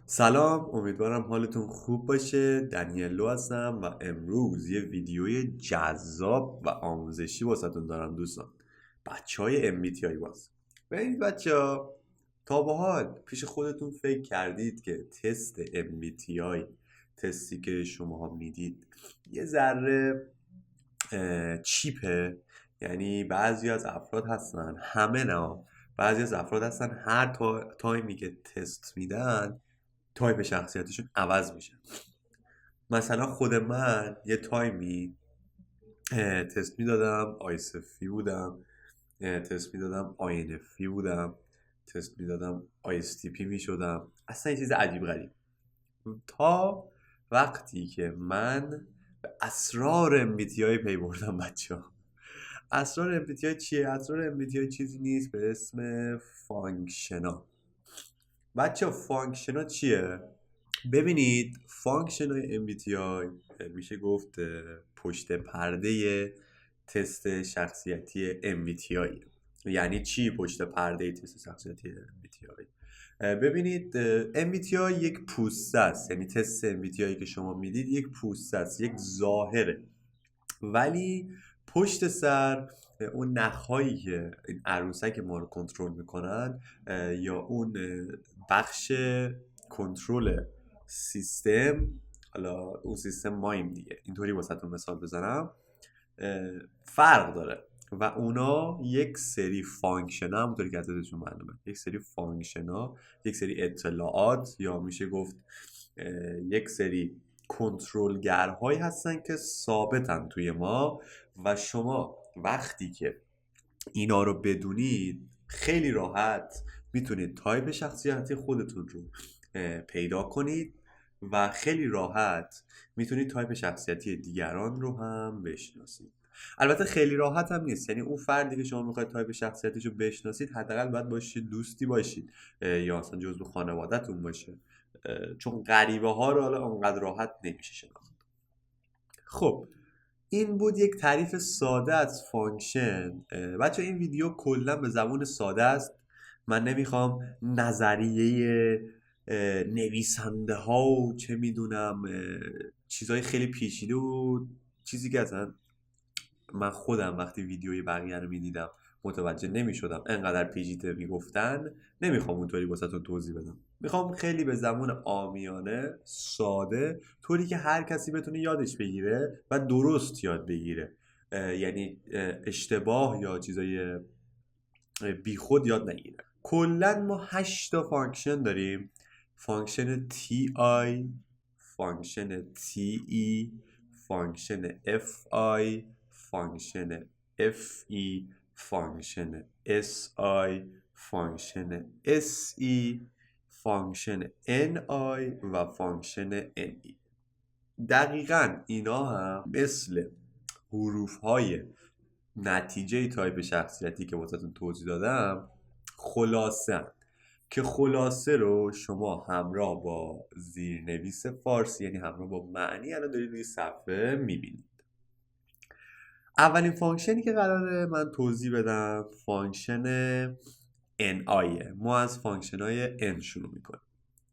سلام، امیدوارم حالتون خوب باشه. دنیلو هستم و امروز یه ویدیوی جذاب و آموزشی واسهتون دارم دوستان. بچه های MBTI باز ببینید بچه ها، تا به حال پیش خودتون فکر کردید که تست MBTI، تستی که شما میدید، یه ذره چیپه؟ یعنی بعضی از افراد هستن، همه نه، بعضی از افراد هستن هر تایمی که تست میدن تایپ شخصیتشون عوض میشه. مثلا خود من یه تایمی تست میدادم ISFP بودم، تست میدادم INFP بودم، تست میدادم ISTP میشدم، اصلا یه چیز عجیب غریب. تا وقتی که من به اسرار MBTI پی بردم بچه ها. اسرار MBTI چیه؟ اسرار MBTI چیزی نیست به اسم فانکشنا. بچه فانکشنا چیه؟ ببینید فانکشن های MBTI میشه گفت پشت پرده تست شخصیتی MBTI. یعنی چی پشت پرده تست شخصیتی MBTI؟ ببینید MBTI یک پوسته است، یعنی تست MBTI که شما میدید یک پوسته است، یک ظاهره، ولی پشت سر اون نخهایی که این عروسک ما رو کنترل میکنن یا اون بخش کنترل سیستم، حالا اون سیستم مایم دیگه، اینطوری واسهتون مثال بزنم، فرق داره و اونا یک سری فانکشن ها، همونطوری که ازشون معلومه، یک سری فانکشن ها، یک سری اطلاعات، یا میشه گفت یک سری کنترلگرهایی هستن که ثابتن توی ما و شما وقتی که اینا رو بدونید خیلی راحت میتونید تایپ شخصیتی خودتون رو پیدا کنید و خیلی راحت میتونید تایپ شخصیتی دیگران رو هم بشناسید. البته خیلی راحت هم نیست، یعنی اون فردی که شما میخواید تایپ شخصیتیش رو بشناسید حداقل باید باشید، دوستی باشید یا اصلا جزو خانواده‌تون باشه، چون غریبه ها رو حالا اونقدر راحت نمیشه شناخت. خب این بود یک تعریف ساده از فانکشن. بچه این ویدیو کلا به زبون ساده است، من نمیخوام نظریه نویسنده ها و چه میدونم چیزهای خیلی پیچیده و چیزی که اصلا من خودم وقتی ویدیوی بقیه رو میدیدم متوجه نمیشدم، انقدر پیچیده میگفتن، نمیخوام اونطوری واسهتون توضیح بدم. میخوام خیلی به زبون عامیانه ساده، طوری که هر کسی بتونه یادش بگیره و درست یاد بگیره، یعنی اشتباه یا چیزای بیخود یاد نگیره. کلا ما 8 تا فانکشن داریم: فانکشن تی آی، فانکشن تی ای، فانکشن اف آی، فانکشن اف ای، فانکشن اس آی، فانکشن اس ای، فانکشن ان آی و فانکشن ان ای. دقیقا اینا هم مثل حروف های نتیجه تایپ شخصیتی که واسهتون توضیح دادم خلاصه هن. که خلاصه رو شما همراه با زیرنویس فارسی، یعنی همراه با معنی، الان دارید روی صفحه میبینید. اولین فانکشنی که قراره من توضیح بدم فانکشن NI. ما از فانکشن های N شروع میکنیم.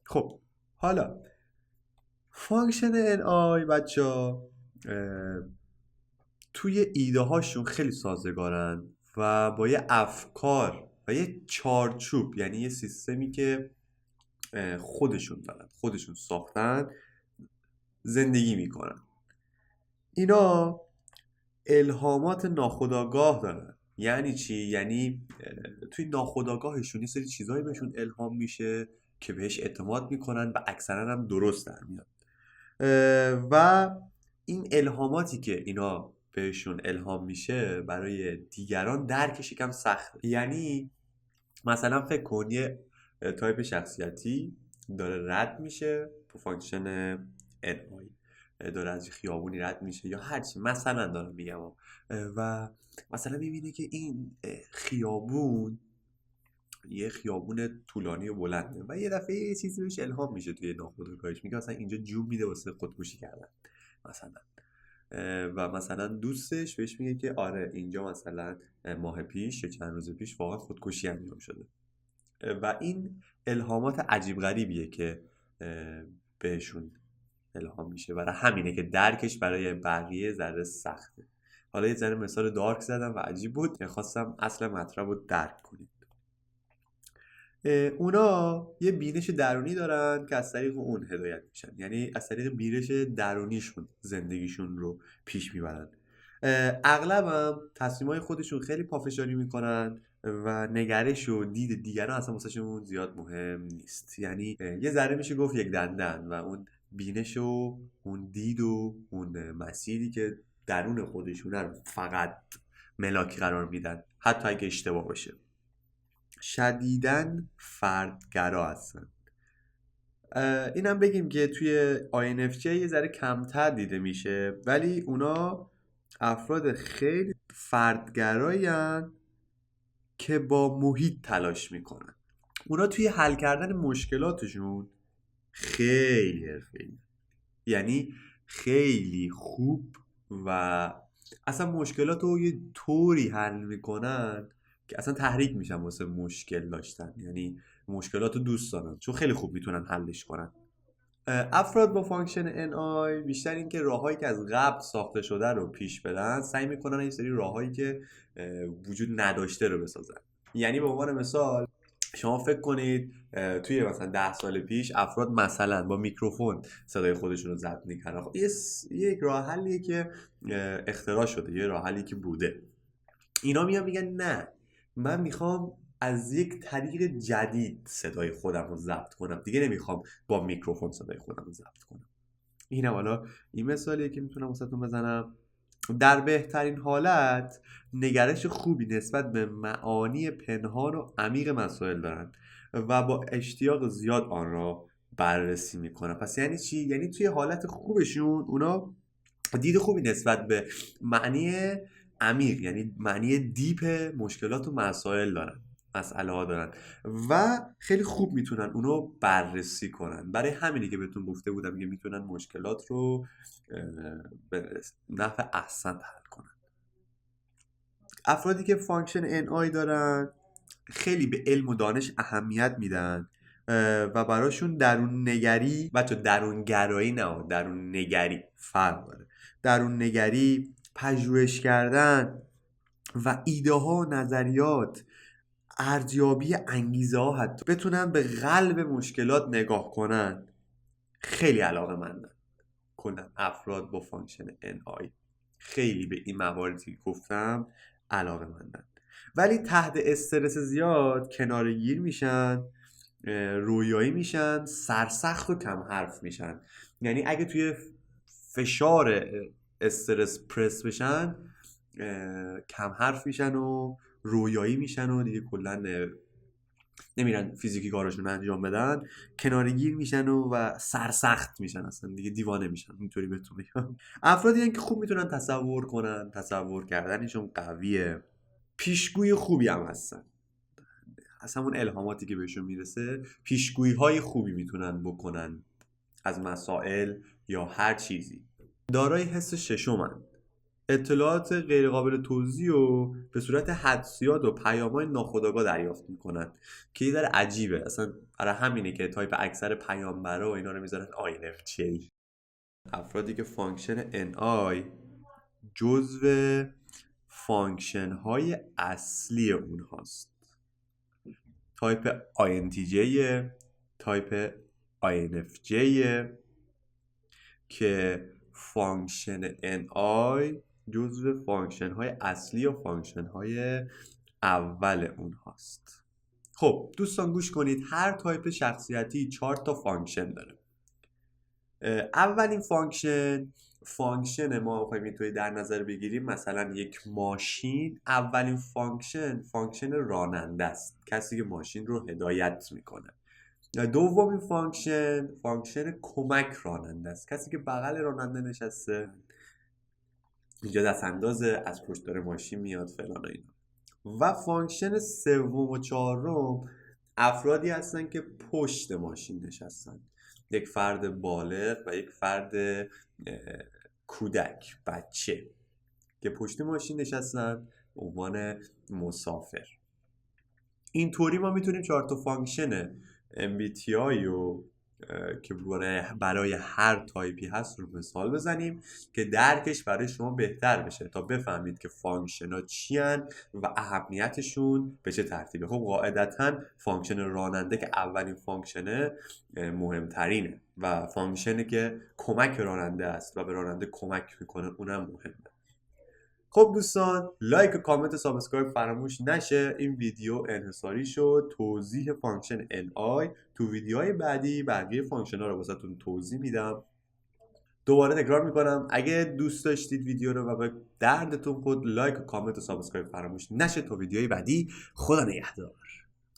خب حالا فانکشن NI بچه ها توی ایده هاشون خیلی سازگارن و با یه افکار و یه چارچوب، یعنی یه سیستمی که خودشون دارن، خودشون ساختن، زندگی میکنن. اینا الهامات ناخودآگاه دارن. یعنی چی؟ یعنی توی ناخودآگاهشون یه سری چیزایی بهشون الهام میشه که بهش اعتماد میکنن و اکثرا هم درست در میاد. و این الهاماتی که اینا بهشون الهام میشه برای دیگران درکش یکم سخته. یعنی مثلا فکر کن یه تایپ شخصیتی داره رد میشه تو فانکشن NI، داره از خیابونی رد میشه یا هرچی، مثلا دارم میگم، و مثلا میبینه که این خیابون یه خیابون طولانی و بلنده و یه دفعه یه چیزی بهش الهام میشه توی ناخودآگاهش، میگه مثلا اینجا جون میده واسه خودکشی کردن مثلا. و مثلا دوستش بهش میگه که آره اینجا مثلا ماه پیش یا چند روز پیش واقعا خودکشی انجام شده. و این الهامات عجیب غریبیه که بهشون الهام میشه. برای همینه که درکش برای بقیه ذره سخته. حالا یه ذره مثال دارک زدم و عجیب بود که خواستم اصل مطلب رو درک کنید. اونا یه بینش درونی دارن که از طریق اون هدایت میشن، یعنی از طریق بینش درونیشون زندگیشون رو پیش میبرن. اغلب هم تصمیمای خودشون خیلی پافشاری میکنن و نگرش و دید دیگران اصلا واسهشون زیاد مهم نیست. یعنی یه ذره میشه گفت یک دندن و اون بینش و اون دید و اون مسیری که درون خودشون رو فقط ملاکی قرار میدن، حتی اگه اشتباه باشه. شدیداً فردگرا هستن. اینم بگیم که توی INFJ یه ذره کمتر دیده میشه، ولی اونا افراد خیلی فردگرایین که با محیط تلاش میکنن. اونا توی حل کردن مشکلاتشون خیلی حرفه‌ای، یعنی خیلی خوب و اصلا مشکلات رو یه طوری حل میکنن که اصلا تحریک میشن واسه مشکل داشتن. یعنی مشکلات رو دوست دارن چون خیلی خوب میتونن حلش کنن. افراد با فانکشن NI بیشتر این که راههایی که از قبل ساخته شده رو پیش بدن، سعی میکنن این سری راههایی که وجود نداشته رو بسازن. یعنی به عنوان مثال شما فکر کنید توی مثلا 10 سال پیش افراد مثلا با میکروفون صدای خودشون رو ضبط میکردن. خب یک راه حلیه که اختراع شده، یه راه حلی که بوده. اینا میگن نه، من میخوام از یک طریق جدید صدای خودم رو ضبط کنم، دیگه نمیخوام با میکروفون صدای خودم رو ضبط کنم. اینم حالا این مثالیه که میتونم واسهتون بزنم. در بهترین حالت نگرش خوبی نسبت به معانی پنهان و عمیق مسائل دارن و با اشتیاق زیاد آن را بررسی میکنن. پس یعنی چی؟ یعنی توی حالت خوبشون اونا دید خوبی نسبت به معنی عمیق، یعنی معنی دیپ مشکلات و مسائل دارن، مسئله ها دارن و خیلی خوب میتونن اونو بررسی کنن. برای همینه که بهتون گفته بودم که میتونن مشکلات رو به نفع احسن حل کنن. افرادی که فانکشن NI دارن خیلی به علم و دانش اهمیت میدن و براشون درون نگری، بچه درون گرایی نه، درون نگری فرق داره. درون نگری، پژوهش کردن و ایده ها و نظریات، ارزیابی انگیزه ها، حتی بتونن به قلب مشکلات نگاه کنن، خیلی علاقه مندن. کنن افراد با فانکشن NI خیلی به این مواردی گفتم علاقه مندن، ولی تحت استرس زیاد کنارگیر میشن، رویایی میشن، سرسخت و کم حرف میشن. یعنی اگه توی فشار استرس پرس بشن کم حرف میشن و رویایی میشن و دیگه کلا نمیرن فیزیکی کاراشون انجام بدن، کنارگیر میشن و سرسخت میشن، اصلا دیگه دیوانه میشن. اینطوری بهتون بگم. افرادی هستن که خوب میتونن تصور کنن، تصور کردنشون قویه، پیشگوی خوبی هم هستن. از همون الهاماتی که بهشون میرسه پیشگویی های خوبی میتونن بکنن از مسائل یا هر چیزی. دارای حس ششمن، اطلاعات غیرقابل توضیح و به صورت حدسیات و پیام‌های ناخودآگاه دریافت میکنن که یه ذره عجیبه. اصلا برای همینه که تایپ اکثر پیامبرا و اینا رو میذارن INFJ. افرادی که فانکشن NI جزو فانکشن های اصلی اونهاست. تایپ INTJ، تایپ INFJ که فانکشن NI جزو فانکشن های اصلی و فانکشن های اول اونهاست. خب دوستان گوش کنید، هر تایپ شخصیتی 4 تا فانکشن داره. اولین فانکشن ما بخوایم توی در نظر بگیریم، مثلا یک ماشین، اولین فانکشن راننده است، کسی که ماشین رو هدایت میکنه. دومین فانکشن کمک راننده است، کسی که بغل راننده نشسته، اینجا دست اندازه، از پشت داره ماشین میاد فلان و اینا. و فانکشن سوم و چهارم افرادی هستن که پشت ماشین نشستن، یک فرد بالغ و یک فرد کودک، بچه که پشت ماشین نشستن به عنوان مسافر. اینطوری ما میتونیم 4 تا فانکشن MBTI رو که برای هر تایپی هست رو مثال بزنیم که درکش برای شما بهتر بشه تا بفهمید که فانکشن ها چی هن و اهمیتشون به چه ترتیبه. خب قاعدتا فانکشن راننده که اولین فانکشنه مهمترینه و فانکشنی که کمک راننده است و به راننده کمک میکنه اونم مهمه. خب دوستان، لایک و کامنت و سابسکرایب فراموش نشه. این ویدیو انحصاری شد توضیح فانکشن NI. تو ویدیوهای بعدی بقیه فانکشن ها رو واسهتون توضیح میدم. دوباره تکرار میکنم اگه دوست داشتید ویدیو رو و به دردتون خود، لایک و کامنت و سابسکرایب فراموش نشه. تا ویدیوهای بعدی، خدا نگهدار.